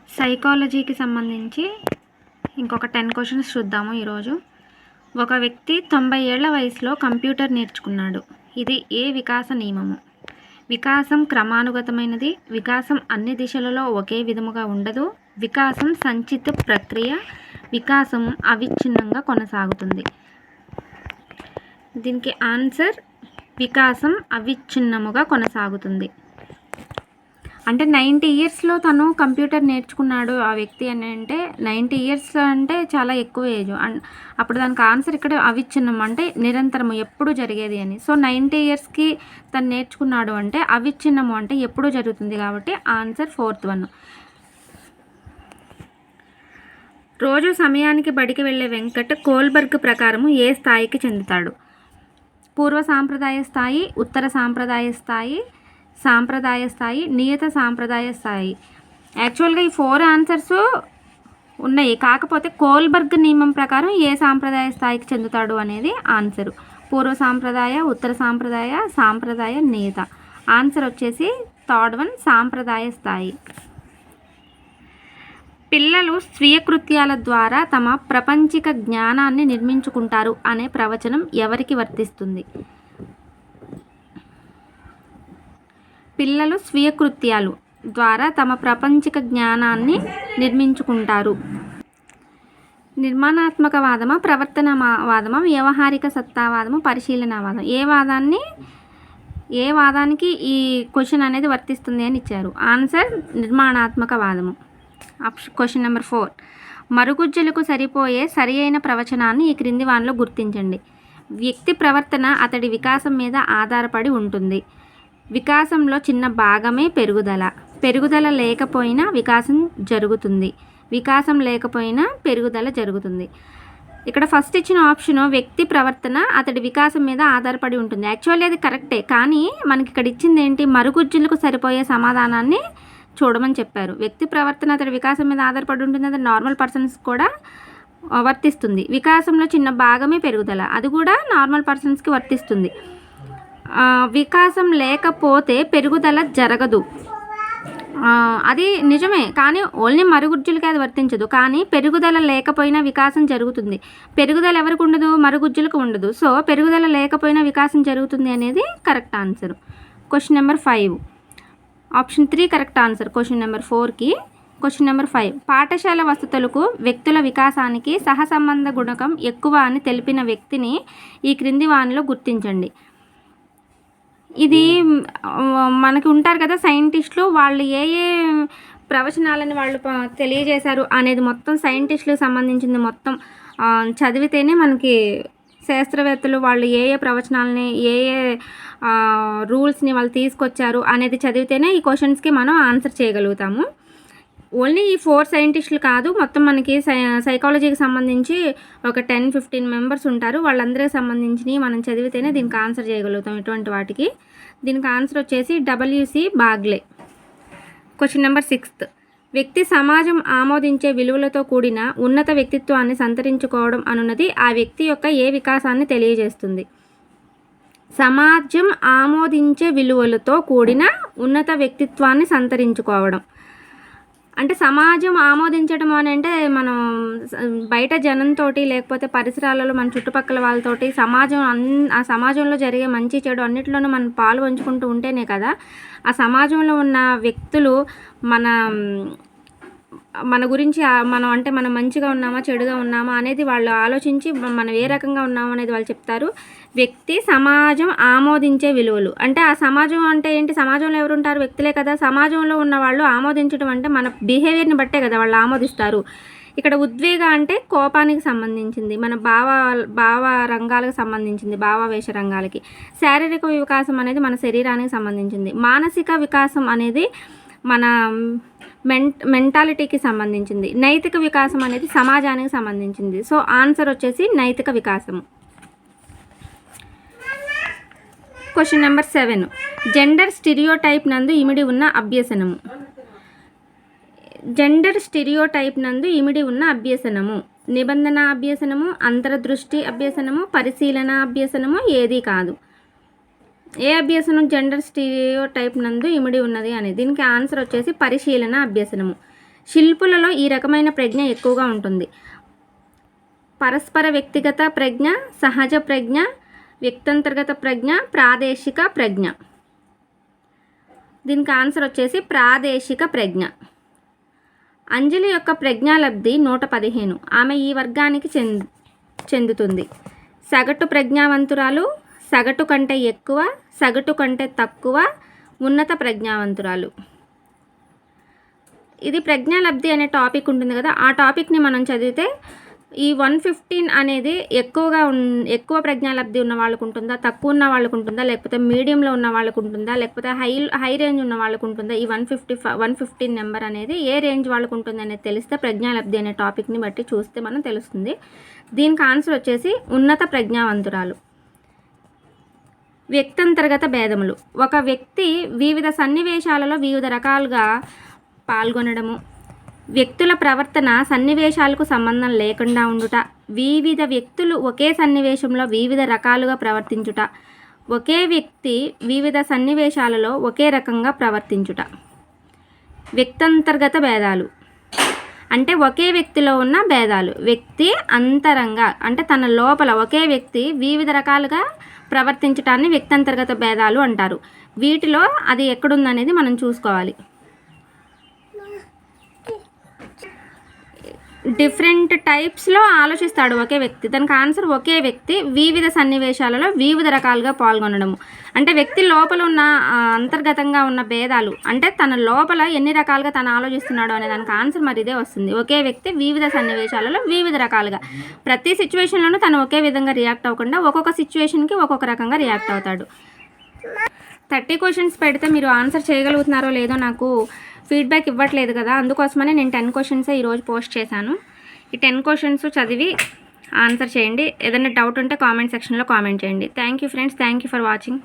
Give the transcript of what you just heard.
సైకాలజీకి సంబంధించి ఇంకొక 10 క్వశ్చన్స్ చూద్దాము ఈరోజు. ఒక వ్యక్తి 90 ఏళ్ల వయసులో కంప్యూటర్ నేర్చుకున్నాడు. ఇది ఏ వికాస నియమము? వికాసం క్రమానుగతమైనది. వికాసం అన్ని దిశలలో ఒకే విధముగా ఉండదు. వికాసం సంచిత ప్రక్రియ. వికాసం అవిచ్ఛిన్నంగా కొనసాగుతుంది. దీనికి ఆన్సర్ వికాసం అవిచ్ఛిన్నముగా కొనసాగుతుంది. అంటే 90 ఇయర్స్లో తను కంప్యూటర్ నేర్చుకున్నాడు ఆ వ్యక్తి అని అంటే 90 ఇయర్స్ అంటే చాలా ఎక్కువ ఏజ్. అప్పుడు దానికి ఆన్సర్ ఇక్కడ అవిచ్ఛిన్నం అంటే నిరంతరము ఎప్పుడు జరిగేది అని. సో 90 ఇయర్స్కి తను నేర్చుకున్నాడు అంటే అవిచ్ఛిన్నము అంటే ఎప్పుడు జరుగుతుంది కాబట్టి ఆన్సర్ 4th వన్. రోజు సమయానికి బడికి వెళ్ళే వెంకట్ కోల్బర్గ్ ప్రకారము ఏ స్థాయికి చెందుతాడు? పూర్వ సాంప్రదాయ స్థాయి, ఉత్తర సాంప్రదాయ స్థాయి, సాంప్రదాయ స్థాయి, నియత సాంప్రదాయ స్థాయి. యాక్చువల్గా ఈ 4 ఆన్సర్స్ ఉన్నాయి. కాకపోతే కోల్బర్గ్ నియమం ప్రకారం ఏ సాంప్రదాయ స్థాయికి చెందుతాడు అనేది ఆన్సరు. పూర్వ సాంప్రదాయ, ఉత్తర సాంప్రదాయ, సాంప్రదాయ, నియత. ఆన్సర్ వచ్చేసి 3rd వన్ సాంప్రదాయ స్థాయి. పిల్లలు స్వీయ కృత్యాల ద్వారా తమ ప్రపంచిక జ్ఞానాన్ని నిర్మించుకుంటారు అనే ప్రవచనం ఎవరికి వర్తిస్తుంది? పిల్లలు స్వీయ కృత్యాలు ద్వారా తమ ప్రపంచిక జ్ఞానాన్ని నిర్మించుకుంటారు. నిర్మాణాత్మకవాదమా, ప్రవర్తనవాదమా, వ్యవహారిక సత్తావాదము, పరిశీలనావాదం. ఏ వాదానికి ఈ క్వశ్చన్ అనేది వర్తిస్తుంది అని ఇచ్చారు. ఆన్సర్ నిర్మాణాత్మకవాదము. Question number 4. మరుగుజ్జులకు సరిపోయే సరి అయిన ప్రవచనాన్ని ఈ క్రింది వానిలో గుర్తించండి. వ్యక్తి ప్రవర్తన అతడి వికాసం మీద ఆధారపడి ఉంటుంది. వికాసంలో చిన్న భాగమే పెరుగుదల. పెరుగుదల లేకపోయినా వికాసం జరుగుతుంది. వికాసం లేకపోయినా పెరుగుదల జరుగుతుంది. ఇక్కడ ఫస్ట్ ఇచ్చిన ఆప్షన్ వ్యక్తి ప్రవర్తన అతడి వికాసం మీద ఆధారపడి ఉంటుంది. యాక్చువల్లీ అది కరెక్టే, కానీ మనకి ఇక్కడ ఇచ్చింది ఏంటి? మరుగుజ్జులకు సరిపోయే సమాధానాన్ని చూడమని చెప్పారు. వ్యక్తి ప్రవర్తన అతడి వికాసం మీద ఆధారపడి ఉంటుంది. అది నార్మల్ పర్సన్స్ కూడా వర్తిస్తుంది. వికాసంలో చిన్న భాగమే పెరుగుదల, అది కూడా నార్మల్ పర్సన్స్కి వర్తిస్తుంది. వికాసం లేకపోతే పెరుగుదల జరగదు, అది నిజమే, కానీ ఓన్లీ మరుగుజ్జులకి అది వర్తించదు. కానీ పెరుగుదల లేకపోయినా వికాసం జరుగుతుంది. పెరుగుదల ఎవరికి ఉండదు? మరుగుజ్జులకు ఉండదు. సో పెరుగుదల లేకపోయినా వికాసం జరుగుతుంది అనేది correct answer. Question number 5. Option 3 correct answer question number 4కి. Question number 5. పాఠశాల వసతులకు వ్యక్తుల వికాసానికి సహసంబంధ గుణకం ఎక్కువ అని తెలిపిన వ్యక్తిని ఈ క్రింది వానిలో గుర్తించండి. ఇది మనకి ఉంటారు కదా సైంటిస్టులు, వాళ్ళు ఏ ప్రవచనాలని వాళ్ళు తెలియజేశారు అనేది మొత్తం సైంటిస్టులకు సంబంధించింది మొత్తం చదివితేనే మనకి శాస్త్రవేత్తలు వాళ్ళు ఏ ప్రవచనాలని ఏ రూల్స్ని వాళ్ళు తీసుకొచ్చారు అనేది చదివితేనే ఈ క్వశ్చన్స్కి మనం ఆన్సర్ చేయగలుగుతాము. ఓన్లీ ఈ 4 సైంటిస్టులు కాదు, మొత్తం మనకి సైకాలజీకి సంబంధించి ఒక 10-15 మెంబర్స్ ఉంటారు. వాళ్ళందరికీ సంబంధించి మనం చదివితేనే దీనికి ఆన్సర్ చేయగలుగుతాం ఇటువంటి వాటికి. దీనికి ఆన్సర్ వచ్చేసి WC బాగ్లే. Question number 6. వ్యక్తి సమాజం ఆమోదించే విలువలతో కూడిన ఉన్నత వ్యక్తిత్వాన్ని సంతరించుకోవడం అనున్నది ఆ వ్యక్తి యొక్క ఏ వికాసాన్ని తెలియజేస్తుంది? సమాజం ఆమోదించే విలువలతో కూడిన ఉన్నత వ్యక్తిత్వాన్ని సంతరించుకోవడం అంటే సమాజం ఆమోదించడం అని అంటే మనం బయట జనంతో లేకపోతే పరిసరాలలో మన చుట్టుపక్కల వాళ్ళతోటి ఆ సమాజంలో జరిగే మంచి చెడు అన్నిటిలోనూ మనం పాలు పంచుకుంటూ ఉంటేనే కదా ఆ సమాజంలో ఉన్న వ్యక్తులు మన గురించి మనం మంచిగా ఉన్నామా చెడుగా ఉన్నామా అనేది వాళ్ళు ఆలోచించి మనం ఏ రకంగా ఉన్నామా అనేది వాళ్ళు చెప్తారు. వ్యక్తి సమాజం ఆమోదించే విలువలు అంటే ఆ సమాజం అంటే ఏంటి? సమాజంలో ఎవరు ఉంటారు? వ్యక్తులే కదా. సమాజంలో ఉన్న వాళ్ళు ఆమోదించడం అంటే మన బిహేవియర్ని బట్టే కదా వాళ్ళు ఆమోదిస్తారు. ఇక్కడ ఉద్వేగ అంటే కోపానికి సంబంధించింది, మన భావ రంగాలకు సంబంధించింది, భావావేశ రంగాలకి. శారీరక వికాసం అనేది మన శరీరానికి సంబంధించింది. మానసిక వికాసం అనేది మన మెంటాలిటీకి సంబంధించింది. నైతిక వికాసం అనేది సమాజానికి సంబంధించింది. సో ఆన్సర్ వచ్చేసి నైతిక వికాసము. Question number 7. జెండర్ స్టీరియోటైప్ నందు ఇమిడి ఉన్న అభ్యసనము. జెండర్ స్టీరియోటైప్ నందు ఇమిడి ఉన్న అభ్యసనము నిబంధన అభ్యసనము, అంతర్దృష్టి అభ్యసనము, పరిశీలన అభ్యసనము, ఏది కాదు. ఏ అభ్యసనం జెండర్ స్టీరియోటైప్ నందు ఇమిడి ఉన్నది అనేది దీనికి ఆన్సర్ వచ్చేసి పరిశీలన అభ్యసనము. శిల్పులలో ఈ రకమైన ప్రజ్ఞ ఎక్కువగా ఉంటుంది. పరస్పర వ్యక్తిగత ప్రజ్ఞ, సహజ ప్రజ్ఞ, వ్యక్తంతర్గత ప్రజ్ఞ, ప్రాదేశిక ప్రజ్ఞ. దీనికి ఆన్సర్ వచ్చేసి ప్రాదేశిక ప్రజ్ఞ. అంజలి యొక్క ప్రజ్ఞాలబ్ధి 115. ఆమె ఈ వర్గానికి చెందుతుంది. సగటు ప్రజ్ఞావంతురాలు, సగటు కంటే ఎక్కువ, సగటు కంటే తక్కువ, ఉన్నత ప్రజ్ఞావంతురాలు. ఇది ప్రజ్ఞాలబ్ధి అనే టాపిక్ ఉంటుంది కదా, ఆ టాపిక్ని మనం చదివితే ఈ 115 అనేది ఎక్కువ ప్రజ్ఞాలబ్ధి ఉన్న వాళ్ళకు ఉంటుందా, తక్కువ ఉన్న వాళ్ళకు ఉంటుందా, లేకపోతే మీడియంలో ఉన్న వాళ్ళకు ఉంటుందా, లేకపోతే హై రేంజ్ ఉన్న వాళ్ళకు ఉంటుందా, ఈ 115 నెంబర్ అనేది ఏ రేంజ్ వాళ్ళకు ఉంటుంది అనేది తెలిస్తే ప్రజ్ఞాలబ్ధి అనే టాపిక్ని బట్టి చూస్తే మనం తెలుస్తుంది. దీనికి ఆన్సర్ వచ్చేసి ఉన్నత ప్రజ్ఞావంతురాలు. వ్యక్తంతర్గత భేదములు. ఒక వ్యక్తి వివిధ సన్నివేశాలలో వివిధ రకాలుగా పాల్గొనడము, వ్యక్తుల ప్రవర్తన సన్నివేశాలకు సంబంధం లేకుండా ఉండుట, వివిధ వ్యక్తులు ఒకే సన్నివేశంలో వివిధ రకాలుగా ప్రవర్తించుట, ఒకే వ్యక్తి వివిధ సన్నివేశాలలో ఒకే రకంగా ప్రవర్తించుట. వ్యక్తంతర్గత భేదాలు అంటే ఒకే వ్యక్తిలో ఉన్న భేదాలు. వ్యక్తి అంతరంగా అంటే తన లోపల ఒకే వ్యక్తి వివిధ రకాలుగా ప్రవర్తించటాన్ని వ్యక్తంతర్గత భేదాలు అంటారు. వీటిలో అది ఎక్కడుందనేది మనం చూసుకోవాలి. డిఫరెంట్ టైప్స్లో ఆలోచిస్తాడు ఒకే వ్యక్తి. దానికి ఆన్సర్ ఒకే వ్యక్తి వివిధ సన్నివేశాలలో వివిధ రకాలుగా పాల్గొనడము. అంటే వ్యక్తి లోపల ఉన్న అంతర్గతంగా ఉన్న భేదాలు అంటే తన లోపల ఎన్ని రకాలుగా తను ఆలోచిస్తున్నాడు అనే దానికి ఆన్సర్ మరి ఇదే వస్తుంది. ఒకే వ్యక్తి వివిధ సన్నివేశాలలో వివిధ రకాలుగా, ప్రతి సిచ్యువేషన్లోనూ తను ఒకే విధంగా రియాక్ట్ అవ్వకుండా ఒక్కొక్క సిచ్యువేషన్కి ఒక్కొక్క రకంగా రియాక్ట్ అవుతాడు. 30 క్వశ్చన్స్ పెడితే మీరు ఆన్సర్ చేయగలుగుతున్నారో లేదో నాకు ఫీడ్బ్యాక్ ఇవ్వట్లేదు కదా, అందుకోసమనే నేను 10 క్వశ్చన్సే ఈరోజు పోస్ట్ చేశాను. ఈ 10 క్వశ్చన్స్ చదివి ఆన్సర్ చేయండి. ఏదైనా డౌట్ ఉంటే కామెంట్ సెక్షన్లో కామెంట్ చేయండి. Thank you friends, thank you for watching.